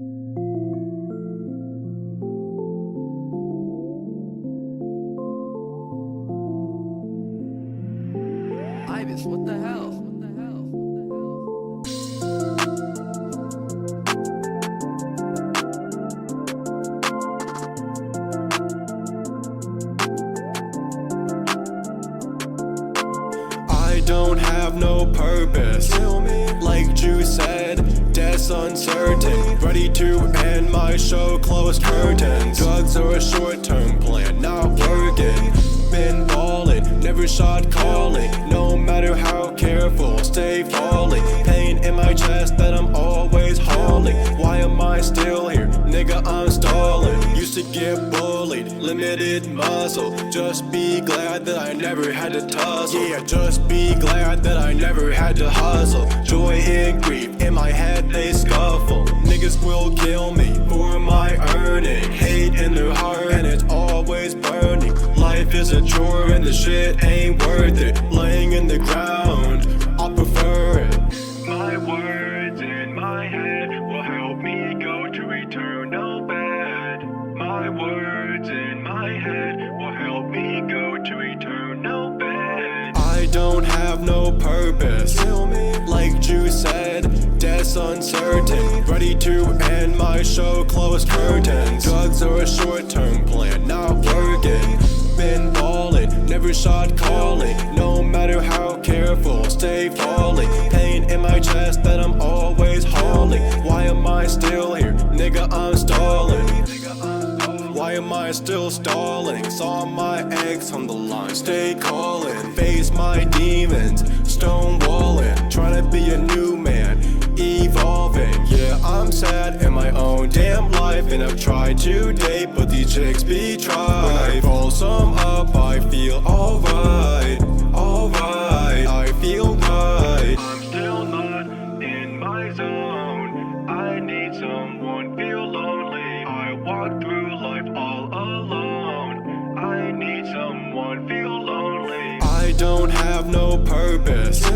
Ibis, what the hell? What the hell? I don't have no purpose. Like Juice said, death's uncertain. Ready to end my show, close curtains. Drugs are a short-term plan, not working. Been ballin', never shot calling. No matter how careful, stay falling. Pain in my chest that I'm always hauling. Why am I still here? Nigga, I'm stalling. Used to get bullied, limited muscle. Just be glad that I never had to tussle. Yeah, just be glad that I never had to hustle. Joy and grief, in my head they scuffle. Niggas will kill me for my earning. Hate in their heart and it's always burning. Life is a chore and the shit ain't worth it. Laying in the ground, I prefer it. My words in my head will help me go to eternal bed. My words in my head will help me go to eternal bed. I don't have no purpose. Like Juice said, death's uncertain. Ready to end my show, close curtains. Drugs are a short-term plan, not working. Been ballin', never shot calling. No matter how careful, stay falling. Pain in my chest that I'm always hauling. Why am I still here? Nigga, I'm stalling. Why am I still stalling? Saw my ex on the line, stay calling. Face my demons, stonewalling. Trying to be a new man, evolving. Yeah, I'm sad in my own damn life, and I've tried to date, but these chicks be tried. When I fall some up, I feel alright, alright. I feel right. I'm still not in my zone. I need someone, feel lonely. I walk through life all alone. I need someone, feel lonely. I don't have no purpose.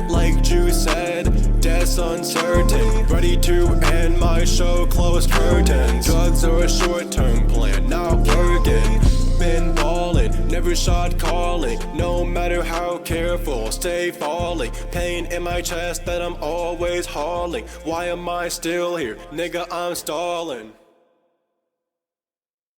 Like Juice said, death's uncertain. Ready to end my show, close curtains. Drugs are a short-term plan, not working. Been ballin', never shot calling. No matter how careful, stay falling. Pain in my chest that I'm always hauling. Why am I still here? Nigga, I'm stalling.